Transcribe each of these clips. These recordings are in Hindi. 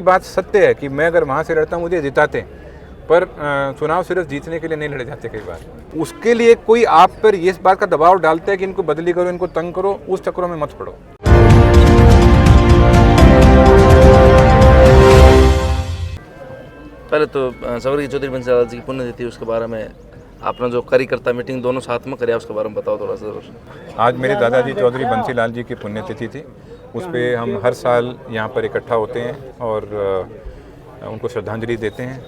बात सत्य है कि मैं अगर वहाँ से लड़ता मुझे जिताते, पर चुनाव सिर्फ जीतने के लिए नहीं लड़े जाते कई बार। उसके लिए कोई आप पर इस बात का दबाव डालता है कि इनको बदली करो, इनको तंग करो, उस चक्करों में मत पड़ो। पहले तो स्वर्गीय चौधरी बंसीलाल जी की पुण्यतिथि, उसके बारे में आपने जो कार्यकर्ता मीटिंग दोनों साथ में करे, उसके बारे में बताओ थोड़ा सा। आज मेरे दादाजी चौधरी बंसीलाल जी की पुण्यतिथि थी। उस पर हम हर साल यहाँ पर इकट्ठा होते हैं और उनको श्रद्धांजलि देते हैं।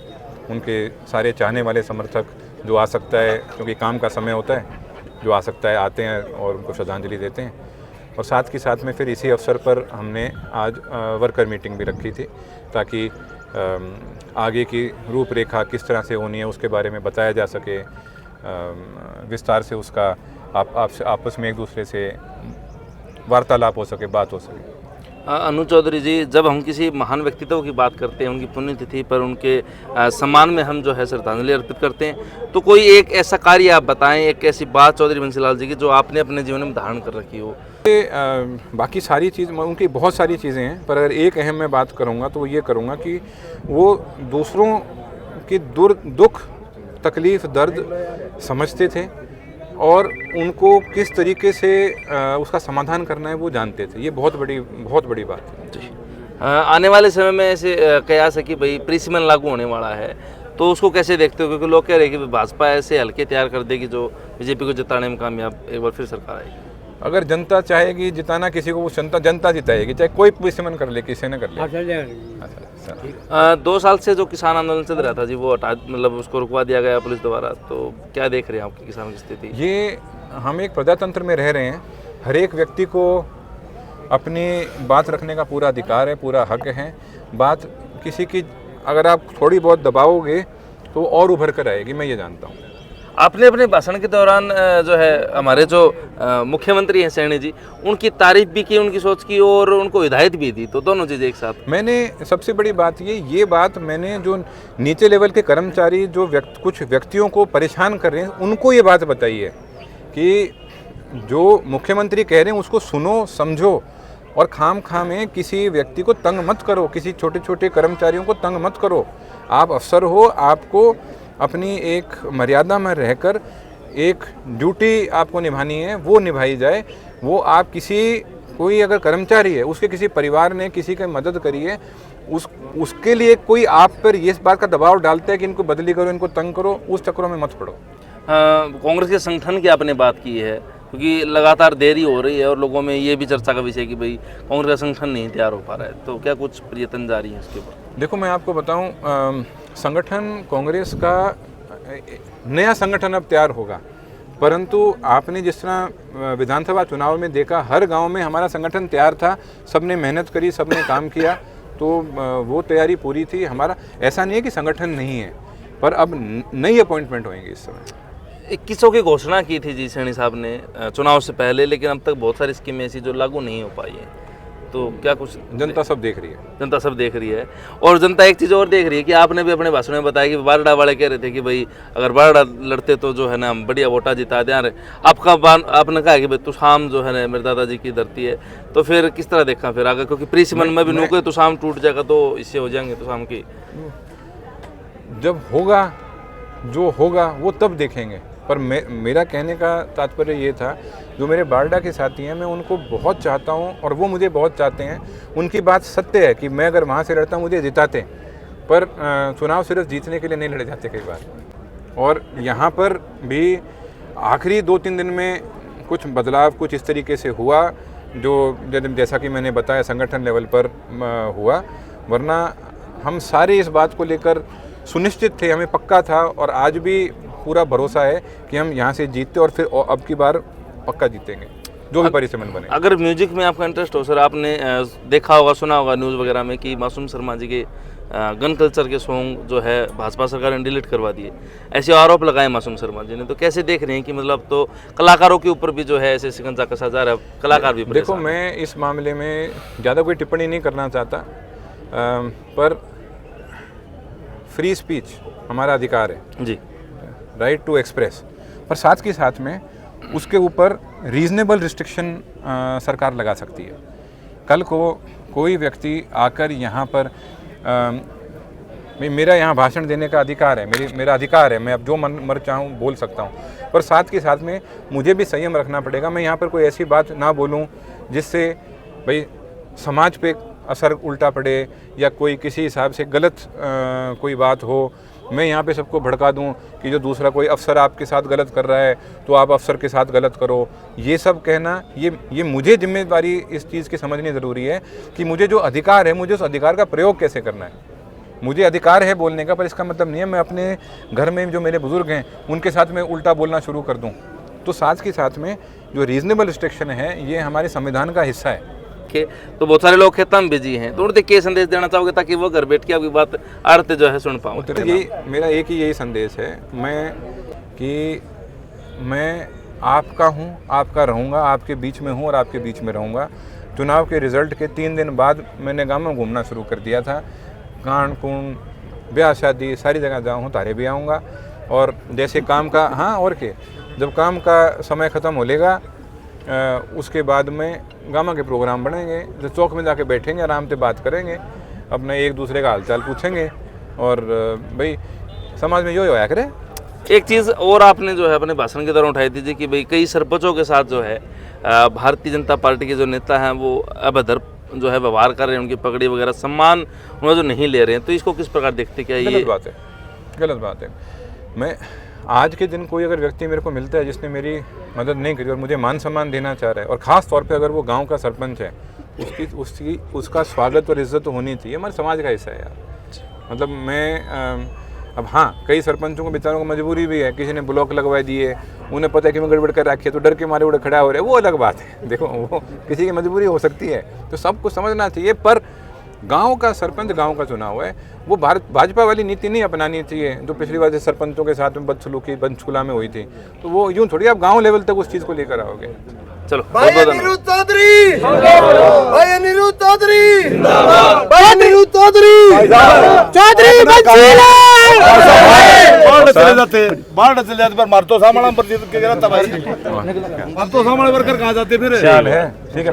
उनके सारे चाहने वाले समर्थक जो आ सकता है, क्योंकि काम का समय होता है, जो आ सकता है आते हैं और उनको श्रद्धांजलि देते हैं। और साथ के साथ में फिर इसी अवसर पर हमने आज वर्कर मीटिंग भी रखी थी, ताकि आगे की रूपरेखा किस तरह से होनी है उसके बारे में बताया जा सके, विस्तार से उसका आपस में एक दूसरे से वार्तालाप हो सके, बात हो सके। अनु चौधरी जी, जब हम किसी महान व्यक्तित्व की बात करते हैं, उनकी पुण्यतिथि पर उनके सम्मान में हम जो है श्रद्धांजलि अर्पित करते हैं, तो कोई एक ऐसा कार्य आप बताएं, एक ऐसी बात चौधरी बंसीलाल जी की जो आपने अपने जीवन में धारण कर रखी हो। बाकी सारी चीज़, उनकी बहुत सारी चीज़ें हैं, पर अगर एक अहम मैं बात करूँगा तो ये करूँगा कि वो दूसरों की दुख तकलीफ़ दर्द समझते थे और उनको किस तरीके से उसका समाधान करना है वो जानते थे। ये बहुत बड़ी बात है। आने वाले समय में ऐसे कयास है कि भाई प्रीसिमन लागू होने वाला है, तो उसको कैसे देखते हो? क्योंकि लोग कह रहे हैं कि भाजपा ऐसे हल्के तैयार कर देगी जो बीजेपी को जिताने में कामयाब एक बार फिर सरकार आएगी। अगर जनता चाहेगी जिताना किसी को, वो जनता जिताएगी, चाहे कोई प्रीसिमन कर ले, किसी ने कर ले। 2 साल से जो किसान आंदोलन चल रहा था जी, वो मतलब उसको रुकवा दिया गया पुलिस द्वारा, तो क्या देख रहे हैं आपकी किसानों की स्थिति? ये हम एक प्रजातंत्र में रह रहे हैं, हर एक व्यक्ति को अपनी बात रखने का पूरा अधिकार है, पूरा हक है। बात किसी की अगर आप थोड़ी बहुत दबाओगे तो और उभर कर आएगी, मैं ये जानता हूँ। आपने अपने भाषण के दौरान जो है हमारे जो मुख्यमंत्री हैं सैनी जी, उनकी तारीफ भी की, उनकी सोच की और उनको हिदायत भी दी, तो दोनों चीज़ें एक साथ। मैंने सबसे बड़ी बात ये बात मैंने जो नीचे लेवल के कर्मचारी जो कुछ व्यक्तियों को परेशान कर रहे हैं, उनको ये बात बताई है कि जो मुख्यमंत्री कह रहे हैं उसको सुनो, समझो और खाम में किसी व्यक्ति को तंग मत करो, किसी छोटे छोटे कर्मचारियों को तंग मत करो। आप अफसर हो, आपको अपनी एक मर्यादा में रहकर एक ड्यूटी आपको निभानी है, वो निभाई जाए। वो आप कोई अगर कर्मचारी है, उसके किसी परिवार ने किसी की मदद करी है, उसके लिए कोई आप पर इस बात का दबाव डालता है कि इनको बदली करो, इनको तंग करो, उस चक्करों में मत पड़ो। कांग्रेस के संगठन की आपने बात की है, क्योंकि लगातार देरी हो रही है और लोगों में ये भी चर्चा का विषय कि भाई कांग्रेस का संगठन नहीं तैयार हो पा रहा है, तो क्या कुछ प्रयत्न जारी है इसके ऊपर? देखो, मैं आपको बताऊं, संगठन कांग्रेस का नया संगठन अब तैयार होगा, परंतु आपने जिस तरह विधानसभा चुनाव में देखा, हर गांव में हमारा संगठन तैयार था, सबने मेहनत करी, सबने काम किया, तो वो तैयारी पूरी थी। हमारा ऐसा नहीं है कि संगठन नहीं है, पर अब नई अपॉइंटमेंट होंगी इस समय। 2100 की घोषणा की थी जी सैनी साहब ने चुनाव से पहले, लेकिन अब तक बहुत सारी स्कीमें ऐसी जो लागू नहीं हो पाई है, तो क्या कुछ जनता सब देख रही है? जनता सब देख रही है, और जनता एक चीज़ और देख रही है कि आपने भी अपने भाषण में बताया कि बारडा वाले कह रहे थे कि भाई अगर बारडा लड़ते तो जो है ना बढ़िया वोटा जिता दें। आपने कहा कि भाई तुसाम जो है ना मेरे दादाजी की धरती है, तो फिर किस तरह देखा फिर आगे? क्योंकि प्रीसिमन में भी नौकरी तुसाम टूट जाएगा तो इससे हो जाएंगे तुसाम की। जब होगा जो होगा वो तब देखेंगे, पर मेरा कहने का तात्पर्य ये था, जो मेरे बारडा के साथी हैं, मैं उनको बहुत चाहता हूं और वो मुझे बहुत चाहते हैं। उनकी बात सत्य है कि मैं अगर वहाँ से लड़ता मुझे जिताते, पर चुनाव सिर्फ जीतने के लिए नहीं लड़े जाते कई बार। और यहाँ पर भी आखिरी 2-3 दिन में कुछ बदलाव कुछ इस तरीके से हुआ, जो जैसा कि मैंने बताया संगठन लेवल पर हुआ, वरना हम सारे इस बात को लेकर सुनिश्चित थे, हमें पक्का था और आज भी पूरा भरोसा है कि हम यहाँ से जीतते और फिर अब की बार पक्का जीतेंगे, जो भी परिसीमन बने। अगर म्यूजिक में आपका इंटरेस्ट हो सर, आपने देखा होगा, सुना होगा न्यूज़ वगैरह में कि मासूम शर्मा जी के गन कल्चर के सॉन्ग जो है भाजपा सरकार ने डिलीट करवा दिए, ऐसे आरोप लगाए मासूम शर्मा जी ने, तो कैसे देख रहे हैं कि मतलब तो कलाकारों के ऊपर भी जो है ऐसे शिकंजा कसा जा रहा है, कलाकार भी? देखो, मैं इस मामले में ज़्यादा कोई टिप्पणी नहीं करना चाहता, पर फ्री स्पीच हमारा अधिकार है जी, राइट टू एक्सप्रेस, पर साथ के साथ में उसके ऊपर रीजनेबल रिस्ट्रिक्शन सरकार लगा सकती है। कल को कोई व्यक्ति आकर यहाँ पर मेरा यहाँ भाषण देने का अधिकार है, मेरा अधिकार है, मैं अब जो मन मर चाहूँ बोल सकता हूँ, पर साथ के साथ में मुझे भी संयम रखना पड़ेगा। मैं यहाँ पर कोई ऐसी बात ना बोलूँ जिससे भाई समाज पे असर उल्टा पड़े या कोई किसी हिसाब से गलत कोई बात हो। मैं यहाँ पे सबको भड़का दूँ कि जो दूसरा कोई अफसर आपके साथ गलत कर रहा है तो आप अफसर के साथ गलत करो, ये सब कहना, ये मुझे जिम्मेदारी इस चीज़ की समझनी ज़रूरी है कि मुझे जो अधिकार है मुझे उस अधिकार का प्रयोग कैसे करना है। मुझे अधिकार है बोलने का, पर इसका मतलब नहीं है मैं अपने घर में जो मेरे बुज़ुर्ग हैं उनके साथ में उल्टा बोलना शुरू कर दूँ। तो साथ के साथ में जो रीजनेबल रिस्ट्रिक्शन है ये हमारे संविधान का हिस्सा है। तो बहुत सारे लोग खेतों में बिजी हैं, तो उन्हें क्या संदेश देना चाहोगे ताकि वो घर बैठ के आपकी बात अर्थ जो है सुन पाऊँ? तो यही मेरा एक ही यही संदेश है मैं आपका हूँ, आपका रहूँगा, आपके बीच में हूँ और आपके बीच में रहूँगा। चुनाव के रिज़ल्ट के 3 दिन बाद मैंने गाँव में घूमना शुरू कर दिया था। कांड कूण ब्याह शादी सारी जगह जाऊँ, तारे भी आऊँगा। और जैसे काम का, हाँ और क्या, जब काम का समय ख़त्म हो लेगा उसके बाद में गामा के प्रोग्राम बनेंगे, जो चौक में जाके बैठेंगे, आराम से बात करेंगे, अपने एक दूसरे का हालचाल पूछेंगे और भाई समाज में यो होया करे। एक चीज़ और आपने जो है अपने भाषण के दौरान उठाई थी कि भाई कई सरपंचों के साथ जो है भारतीय जनता पार्टी के जो नेता हैं वो अभद्र जो है व्यवहार कर रहे हैं, उनकी पगड़ी वगैरह सम्मान उन्हें जो नहीं ले रहे हैं, तो इसको किस प्रकार देखते? क्या ये गलत बात है। मैं आज के दिन कोई अगर व्यक्ति मेरे को मिलता है जिसने मेरी मदद नहीं करी और मुझे मान सम्मान देना चाह रहा है, और ख़ास तौर पे अगर वो गांव का सरपंच है, उसका स्वागत और इज्जत तो होनी चाहिए, हमारे समाज का हिस्सा है यार। मतलब मैं अब हाँ, कई सरपंचों को बेचारों को मजबूरी भी है, किसी ने ब्लॉक लगवा दिए, उन्हें पता है कि मैं गड़बड़ कर रखी है तो डर के मारे उड़े खड़ा हो रहे हैं, वो अलग बात है। देखो वो किसी की मजबूरी हो सकती है, तो सबको समझना चाहिए। पर गांव का सरपंच गांव का चुनाव है, वो भाजपा वाली नीति नहीं अपनानी चाहिए जो पिछली बार से सरपंचों के साथ में बदसलूकी पंचकुला में हुई थी। तो वो यूँ थोड़ी आप गांव लेवल तक उस चीज़ को लेकर आओगे। चलो भाई अनिरुद्ध चौधरी, भाई अनिरुद्ध चौधरी, भाई अनिरुद्ध चौधरी, चौधरी बाढ़ चले जाते पर मारतो सामने पर गिरा तबाही, मारतो सामने वर्कर कहाँ जाते फिर? ठीक है।